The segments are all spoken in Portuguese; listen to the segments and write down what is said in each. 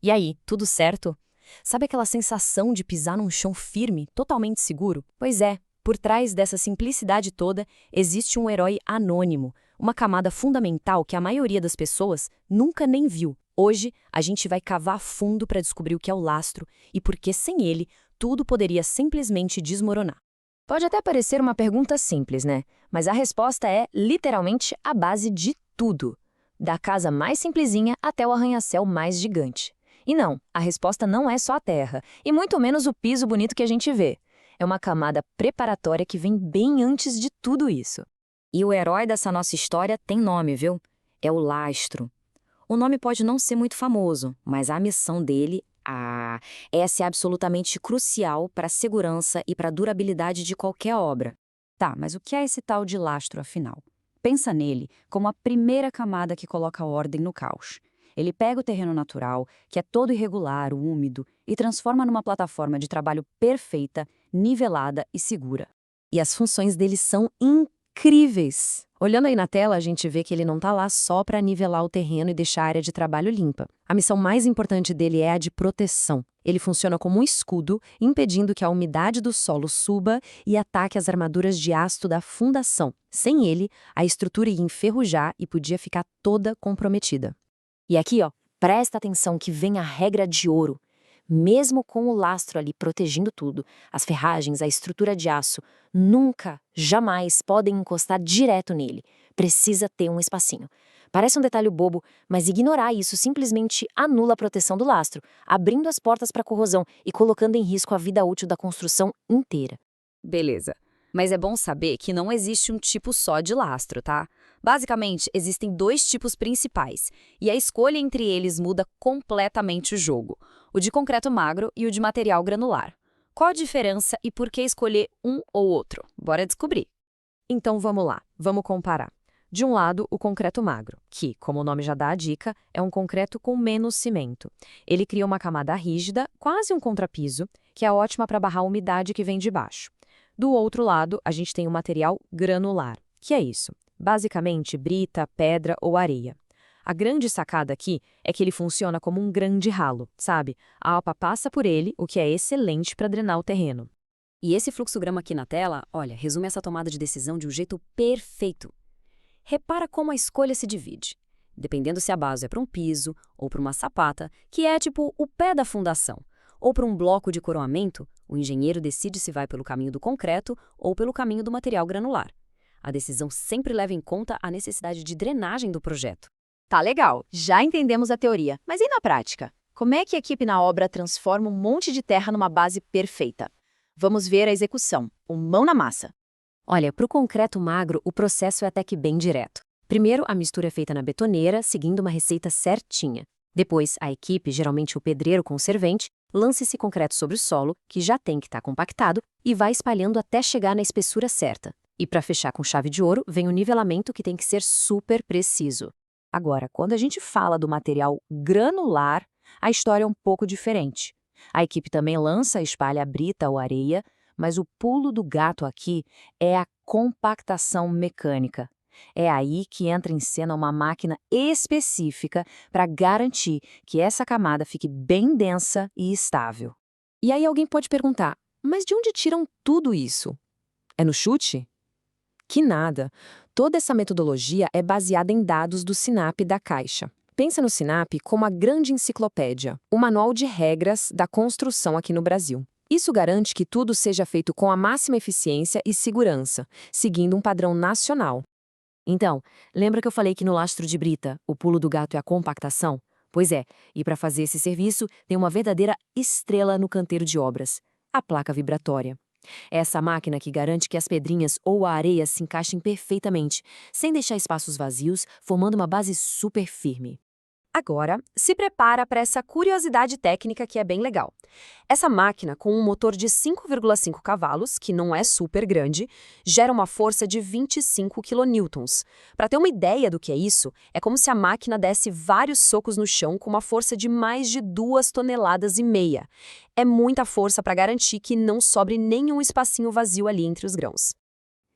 E aí, tudo certo? Sabe aquela sensação de pisar num chão firme, totalmente seguro? Pois é, por trás dessa simplicidade toda existe um herói anônimo, uma camada fundamental que a maioria das pessoas nunca nem viu. Hoje, a gente vai cavar fundo para descobrir o que é o lastro e por que sem ele tudo poderia simplesmente desmoronar. Pode até parecer uma pergunta simples, né? Mas a resposta é literalmente a base de tudo, da casa mais simplesinha até o arranha-céu mais gigante. E não, a resposta não é só a terra, e muito menos o piso bonito que a gente vê. É uma camada preparatória que vem bem antes de tudo isso. E o herói dessa nossa história tem nome, viu? É o lastro. O nome pode não ser muito famoso, mas a missão dele, essa é absolutamente crucial para a segurança e para a durabilidade de qualquer obra. Tá, mas o que é esse tal de lastro, afinal? Pensa nele como a primeira camada que coloca ordem no caos. Ele pega o terreno natural, que é todo irregular, úmido, e transforma numa plataforma de trabalho perfeita, nivelada e segura. E as funções dele são incríveis. Olhando aí na tela, a gente vê que ele não está lá só para nivelar o terreno e deixar a área de trabalho limpa. A missão mais importante dele é a de proteção. Ele funciona como um escudo, impedindo que a umidade do solo suba e ataque as armaduras de aço da fundação. Sem ele, a estrutura ia enferrujar e podia ficar toda comprometida. E aqui, ó, presta atenção que vem a regra de ouro. Mesmo com o lastro ali protegendo tudo, as ferragens, a estrutura de aço, nunca, jamais podem encostar direto nele. Precisa ter um espacinho. Parece um detalhe bobo, mas ignorar isso simplesmente anula a proteção do lastro, abrindo as portas para corrosão e colocando em risco a vida útil da construção inteira. Beleza. Mas é bom saber que não existe um tipo só de lastro, tá? Basicamente, existem dois tipos principais, e a escolha entre eles muda completamente o jogo: o de concreto magro e o de material granular. Qual a diferença e por que escolher um ou outro? Bora descobrir. Então vamos lá, vamos comparar. De um lado, o concreto magro, que, como o nome já dá a dica, é um concreto com menos cimento. Ele cria uma camada rígida, quase um contrapiso, que é ótima para barrar a umidade que vem de baixo. Do outro lado, a gente tem o material granular, que é isso: basicamente brita, pedra ou areia. A grande sacada aqui é que ele funciona como um grande ralo, sabe? A APA passa por ele, o que é excelente para drenar o terreno. E esse fluxograma aqui na tela, olha, resume essa tomada de decisão de um jeito perfeito. Repara como a escolha se divide, dependendo se a base é para um piso ou para uma sapata, que é tipo o pé da fundação, ou para um bloco de coroamento, o engenheiro decide se vai pelo caminho do concreto ou pelo caminho do material granular. A decisão sempre leva em conta a necessidade de drenagem do projeto. Tá legal, já entendemos a teoria, mas e na prática? Como é que a equipe na obra transforma um monte de terra numa base perfeita? Vamos ver a execução, mão na massa. Olha, para o concreto magro, o processo é até que bem direto. Primeiro, a mistura é feita na betoneira, seguindo uma receita certinha. Depois, a equipe, geralmente o pedreiro com o servente, lança esse concreto sobre o solo, que já tem que estar compactado, e vai espalhando até chegar na espessura certa. E para fechar com chave de ouro, vem o nivelamento, que tem que ser super preciso. Agora, quando a gente fala do material granular, a história é um pouco diferente. A equipe também lança e espalha a brita ou areia, mas o pulo do gato aqui é a compactação mecânica. É aí que entra em cena uma máquina específica para garantir que essa camada fique bem densa e estável. E aí alguém pode perguntar, mas de onde tiram tudo isso? É no chute? Que nada. Toda essa metodologia é baseada em dados do SINAP da Caixa. Pensa no SINAP como a grande enciclopédia, o manual de regras da construção aqui no Brasil. Isso garante que tudo seja feito com a máxima eficiência e segurança, seguindo um padrão nacional. Então, lembra que eu falei que no lastro de brita, o pulo do gato é a compactação? Pois é, e para fazer esse serviço, tem uma verdadeira estrela no canteiro de obras: a placa vibratória. É essa máquina que garante que as pedrinhas ou a areia se encaixem perfeitamente, sem deixar espaços vazios, formando uma base super firme. Agora, se prepara para essa curiosidade técnica que é bem legal. Essa máquina, com um motor de 5,5 cavalos, que não é super grande, gera uma força de 25 quilonewtons. Para ter uma ideia do que é isso, é como se a máquina desse vários socos no chão com uma força de mais de 2,5 toneladas. É muita força para garantir que não sobre nenhum espacinho vazio ali entre os grãos.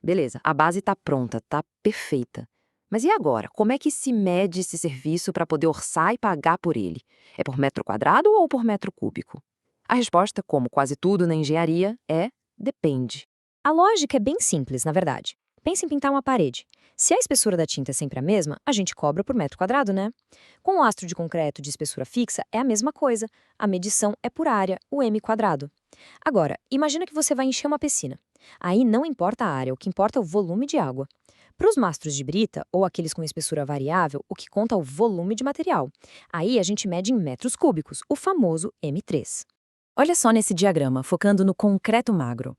Beleza, a base está pronta, tá perfeita. Mas e agora? Como é que se mede esse serviço para poder orçar e pagar por ele? É por metro quadrado ou por metro cúbico? A resposta, como quase tudo na engenharia, é depende. A lógica é bem simples, na verdade. Pense em pintar uma parede. Se a espessura da tinta é sempre a mesma, a gente cobra por metro quadrado, né? Com o lastro de concreto de espessura fixa, é a mesma coisa. A medição é por área, o m quadrado. Agora, imagina que você vai encher uma piscina. Aí não importa a área, o que importa é o volume de água. Para os mastros de brita, ou aqueles com espessura variável, o que conta é o volume de material. Aí a gente mede em metros cúbicos, o famoso M3. Olha só nesse diagrama, focando no concreto magro.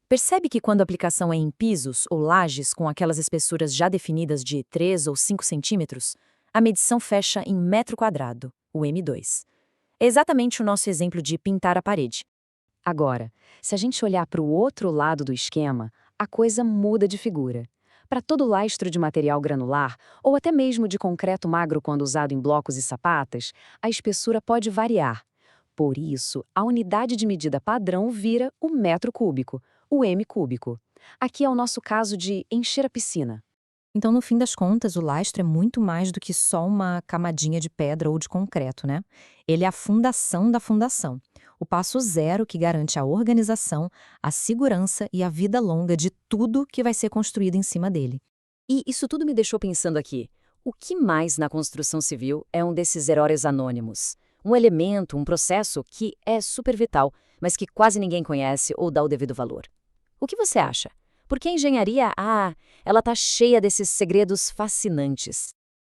Percebe que quando a aplicação é em pisos ou lajes com aquelas espessuras já definidas de 3 ou 5 centímetros, a medição fecha em metro quadrado, o M2. É exatamente o nosso exemplo de pintar a parede. Agora, se a gente olhar para o outro lado do esquema, a coisa muda de figura. Para todo lastro de material granular, ou até mesmo de concreto magro quando usado em blocos e sapatas, a espessura pode variar. Por isso, a unidade de medida padrão vira o metro cúbico, o m cúbico. Aqui é o nosso caso de encher a piscina. Então, no fim das contas, o lastro é muito mais do que só uma camadinha de pedra ou de concreto, né? Ele é a fundação da fundação. O passo zero que garante a organização, a segurança e a vida longa de tudo que vai ser construído em cima dele. E isso tudo me deixou pensando aqui. O que mais na construção civil é um desses heróis anônimos? Um elemento, um processo que é super vital, mas que quase ninguém conhece ou dá o devido valor. O que você acha? Porque a engenharia, ela tá cheia desses segredos fascinantes.